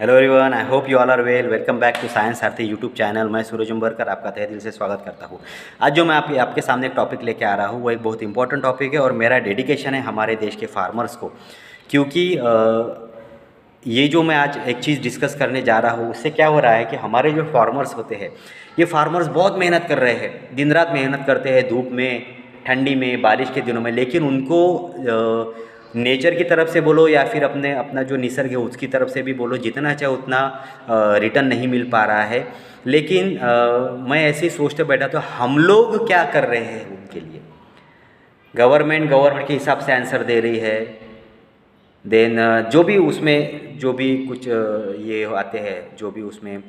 Hello everyone, I hope you all are well. Welcome back to science Sarathi YouTube channel. मैं सूरज उम्बरकर आपका तहे दिल से स्वागत करता हूँ। आज जो मैं आपके सामने एक टॉपिक लेके आ रहा हूँ वो एक बहुत इंपॉर्टेंट टॉपिक है और मेरा डेडिकेशन है हमारे देश के फार्मर्स को, क्योंकि ये जो मैं आज एक चीज़ डिस्कस करने जा रहा हूँ उससे क्या हो रहा है कि हमारे जो फार्मर्स होते हैं, ये फार्मर्स बहुत मेहनत कर रहे हैं, दिन रात मेहनत करते हैं, धूप में, ठंडी में, बारिश के दिनों में, लेकिन उनको नेचर की तरफ से बोलो या फिर अपना जो निसर्ग है उसकी तरफ से भी बोलो, जितना चाहे उतना रिटर्न नहीं मिल पा रहा है। लेकिन मैं ऐसे ही सोचते बैठा तो हम लोग क्या कर रहे हैं उनके लिए। गवर्नमेंट के हिसाब से आंसर दे रही है। देन जो भी उसमें जो भी कुछ ये आते हैं, जो भी उसमें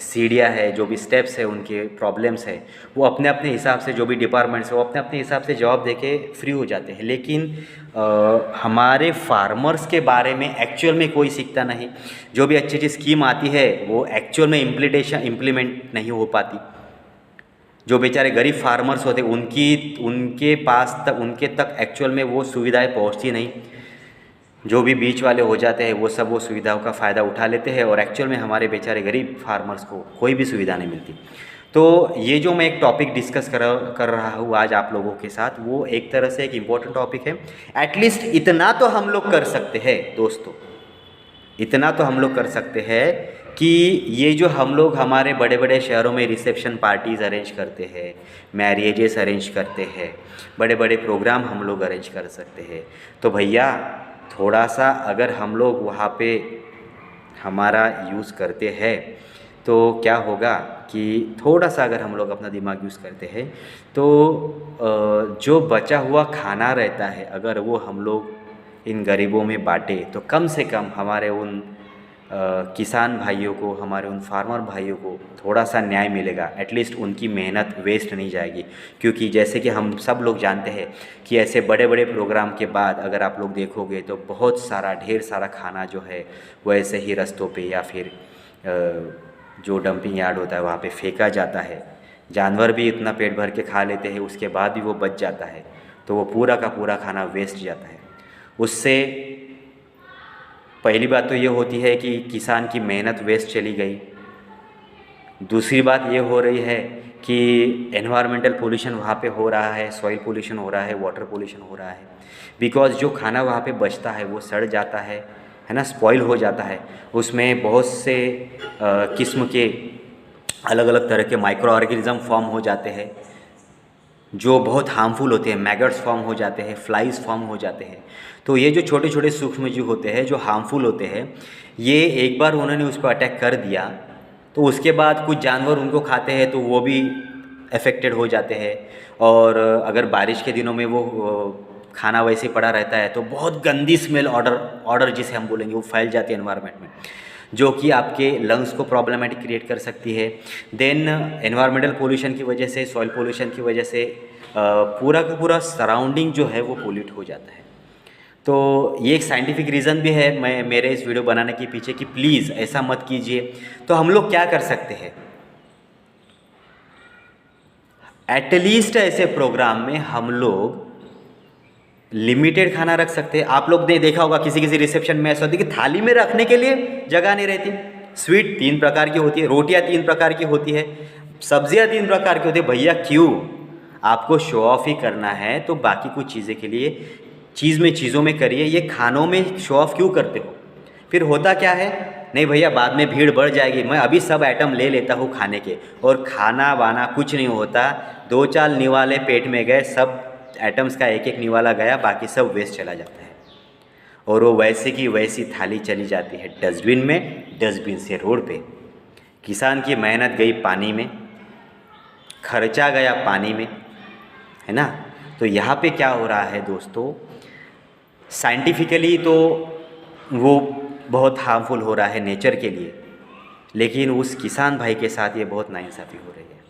सीढ़ियाँ है, जो भी स्टेप्स है, उनके प्रॉब्लम्स है, वो अपने अपने हिसाब से, जो भी डिपार्टमेंट्स है वो अपने अपने हिसाब से जवाब देके फ्री हो जाते हैं। लेकिन हमारे फार्मर्स के बारे में एक्चुअल में कोई सीखता नहीं। जो भी अच्छी अच्छी स्कीम आती है वो एक्चुअल में इम्प्लीमेंट नहीं हो पाती। जो बेचारे गरीब फार्मर्स होते उनके तक एक्चुअल में वो सुविधाएं पहुंचती नहीं। जो भी बीच वाले हो जाते हैं वो सुविधाओं का फ़ायदा उठा लेते हैं और एक्चुअल में हमारे बेचारे गरीब फार्मर्स को कोई भी सुविधा नहीं मिलती। तो ये जो मैं एक टॉपिक डिस्कस कर रहा हूँ आज आप लोगों के साथ, वो एक तरह से एक इम्पॉर्टेंट टॉपिक है। एटलीस्ट इतना तो हम लोग कर सकते हैं दोस्तों, इतना तो हम लोग कर सकते हैं कि ये जो हम लोग हमारे बड़े बड़े शहरों में रिसेप्शन पार्टीज़ अरेंज करते हैं, मैरिजेस अरेंज करते हैं, बड़े बड़े प्रोग्राम हम लोग अरेंज कर सकते हैं। तो भैया थोड़ा सा अगर हम लोग वहाँ पे हमारा यूज़ करते हैं तो क्या होगा कि थोड़ा सा अगर हम लोग अपना दिमाग यूज़ करते हैं तो जो बचा हुआ खाना रहता है अगर वो हम लोग इन गरीबों में बांटे तो कम से कम हमारे उन किसान भाइयों को, हमारे उन फार्मर भाइयों को थोड़ा सा न्याय मिलेगा। एटलीस्ट उनकी मेहनत वेस्ट नहीं जाएगी। क्योंकि जैसे कि हम सब लोग जानते हैं कि ऐसे बड़े बड़े प्रोग्राम के बाद अगर आप लोग देखोगे तो बहुत सारा ढेर सारा खाना जो है वो ऐसे ही रास्तों पे या फिर जो डंपिंग यार्ड होता है वहाँ पे फेंका जाता है। जानवर भी इतना पेट भर के खा लेते हैं, उसके बाद भी वो बच जाता है, तो वो पूरा का पूरा खाना वेस्ट जाता है। उससे पहली बात तो ये होती है कि किसान की मेहनत वेस्ट चली गई। दूसरी बात ये हो रही है कि एनवायरमेंटल पोल्यूशन वहाँ पे हो रहा है, सॉइल पोल्यूशन हो रहा है, वाटर पोल्यूशन हो रहा है। बिकॉज़ जो खाना वहाँ पे बचता है वो सड़ जाता है ना, स्पॉइल हो जाता है। उसमें बहुत से किस्म के अलग अलग तरह के माइक्रो ऑर्गेनिज्म फॉर्म हो जाते हैं जो बहुत हार्मफुल होते हैं। मैगट्स फॉर्म हो जाते हैं, फ्लाइज फॉर्म हो जाते हैं। तो ये जो छोटे छोटे सूक्ष्मजीव होते हैं जो हार्मफुल होते हैं, ये एक बार उन्होंने उस पर अटैक कर दिया तो उसके बाद कुछ जानवर उनको खाते हैं तो वो भी अफेक्टेड हो जाते हैं। और अगर बारिश के दिनों में वो खाना वैसे पड़ा रहता है तो बहुत गंदी स्मेल ऑर्डर जिसे हम बोलेंगे वो फैल जाती है एनवायरनमेंट में, जो कि आपके लंग्स को प्रॉब्लमेटिक क्रिएट कर सकती है। देन एनवायरमेंटल पोल्यूशन की वजह से, सॉइल पोल्यूशन की वजह से पूरा का पूरा सराउंडिंग जो है वो पोल्यूट हो जाता है। तो ये एक साइंटिफिक रीज़न भी है मैं मेरे इस वीडियो बनाने के पीछे कि प्लीज़ ऐसा मत कीजिए। तो हम लोग क्या कर सकते हैं, एटलीस्ट ऐसे प्रोग्राम में हम लोग लिमिटेड खाना रख सकते हैं। आप लोग ने देखा होगा किसी किसी रिसेप्शन में ऐसा होती है कि थाली में रखने के लिए जगह नहीं रहती। स्वीट 3 प्रकार की होती है, रोटियां 3 प्रकार की होती है, सब्जियां 3 प्रकार की होती है। भैया क्यों, आपको शो ऑफ ही करना है तो बाकी कुछ चीज़ें के लिए चीज़ों में करिए, ये खानों में शो ऑफ क्यों करते हो। फिर होता क्या है, नहीं भैया बाद में भीड़ बढ़ जाएगी, मैं अभी सब आइटम ले लेता हूँ खाने के, और खाना वाना कुछ नहीं होता। 2-4 निवाले पेट में गए, सब आइटम्स का एक एक निवाला गया, बाकी सब वेस्ट चला जाता है। और वो वैसे की वैसी थाली चली जाती है डस्टबिन में, डस्टबिन से रोड पे। किसान की मेहनत गई पानी में, खर्चा गया पानी में, है ना। तो यहाँ पे क्या हो रहा है दोस्तों, साइंटिफिकली तो वो बहुत हार्मफुल हो रहा है नेचर के लिए, लेकिन उस किसान भाई के साथ ये बहुत नाइंसाफ़ी हो रही है।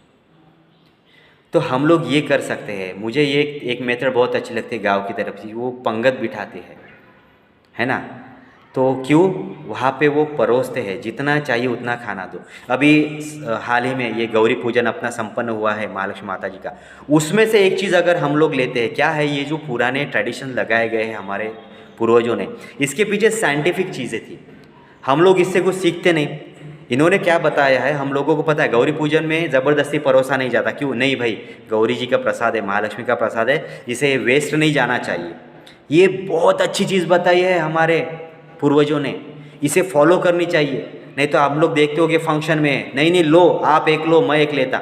तो हम लोग ये कर सकते हैं। मुझे ये एक मेथड बहुत अच्छी लगती है गांव की तरफ से, वो पंगत बिठाते हैं, है ना। तो क्यों, वहाँ पे वो परोसते हैं, जितना चाहिए उतना खाना दो। अभी हाल ही में ये गौरी पूजन अपना संपन्न हुआ है महालक्ष्मी माता जी का, उसमें से एक चीज़ अगर हम लोग लेते हैं, क्या है, ये जो पुराने ट्रेडिशन लगाए गए हैं हमारे पूर्वजों ने, इसके पीछे साइंटिफिक चीज़ें थी। हम लोग इससे कुछ सीखते नहीं। इन्होंने क्या बताया है, हम लोगों को पता है गौरी पूजन में ज़बरदस्ती परोसा नहीं जाता। क्यों नहीं भाई, गौरी जी का प्रसाद है, महालक्ष्मी का प्रसाद है, इसे वेस्ट नहीं जाना चाहिए। ये बहुत अच्छी चीज़ बताई है हमारे पूर्वजों ने, इसे फॉलो करनी चाहिए। नहीं तो आप लोग देखते हो कि फंक्शन में नहीं नहीं लो, आप एक लो मैं एक लेता,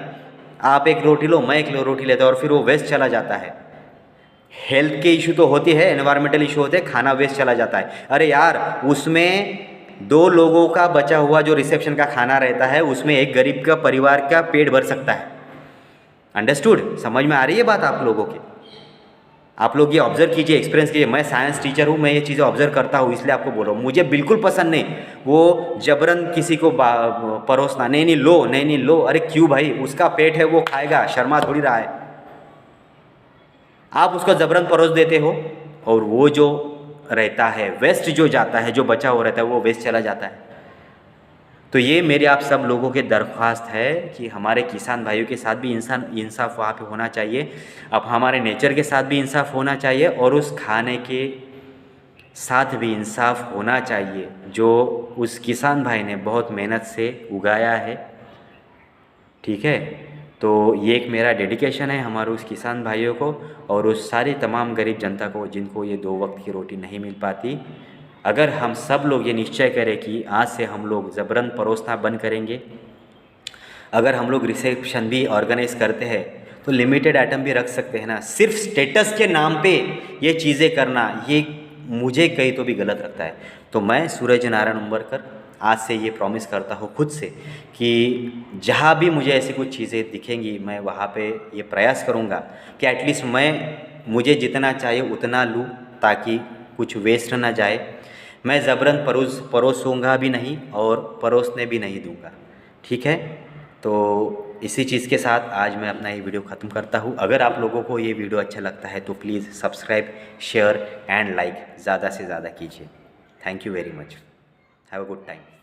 आप एक रोटी लो मैं एक रोटी लेता, और फिर वो वेस्ट चला जाता है। हेल्थ के इशू तो होती है, एनवायरमेंटल इशू होते हैं, खाना वेस्ट चला जाता है। अरे यार, उसमें 2 लोगों का बचा हुआ जो रिसेप्शन का खाना रहता है, उसमें एक गरीब का परिवार का पेट भर सकता है। अंडरस्टूड? समझ में आ रही है बात आप लोगों की? आप लोग ये ऑब्जर्व कीजिए, एक्सपीरियंस कीजिए। मैं साइंस टीचर हूँ, मैं ये चीज़ें ऑब्जर्व करता हूँ, इसलिए आपको बोल रहा हूँ। मुझे बिल्कुल पसंद नहीं वो जबरन किसी को परोसना, नहीं नहीं लो, नहीं नहीं लो। अरे क्यों भाई, उसका पेट है, वो खाएगा, शर्मा थोड़ी रहा है। आप उसको जबरन परोस देते हो, और वो जो रहता है वेस्ट जो जाता है, जो बचा हुआ रहता है, वो वेस्ट चला जाता है। तो ये मेरे आप सब लोगों के दरख्वास्त है कि हमारे किसान भाइयों के साथ भी इंसाफ वहाँ पे होना चाहिए। अब हमारे नेचर के साथ भी इंसाफ होना चाहिए, और उस खाने के साथ भी इंसाफ होना चाहिए जो उस किसान भाई ने बहुत मेहनत से उगाया है। ठीक है, तो ये एक मेरा डेडिकेशन है हमारे उस किसान भाइयों को, और उस सारी तमाम गरीब जनता को जिनको ये 2 वक्त की रोटी नहीं मिल पाती। अगर हम सब लोग ये निश्चय करें कि आज से हम लोग ज़बरन परोसना बंद करेंगे, अगर हम लोग रिसेप्शन भी ऑर्गेनाइज करते हैं तो लिमिटेड आइटम भी रख सकते हैं ना। सिर्फ स्टेटस के नाम पे ये चीज़ें करना, ये मुझे कहीं तो भी गलत लगता है। तो मैं सूरज नारायण उम्बरकर आज से ये प्रॉमिस करता हूँ खुद से कि जहाँ भी मुझे ऐसी कुछ चीज़ें दिखेंगी, मैं वहाँ पे ये प्रयास करूँगा कि एटलीस्ट मुझे जितना चाहिए उतना लूँ, ताकि कुछ वेस्ट ना जाए। मैं ज़बरन परोसूँगा भी नहीं और परोसने भी नहीं दूँगा। ठीक है, तो इसी चीज़ के साथ आज मैं अपना ये वीडियो ख़त्म करता हूँ। अगर आप लोगों को ये वीडियो अच्छा लगता है तो please subscribe, share and like ज़्यादा से ज़्यादा कीजिए। Thank you very much. Have a good time.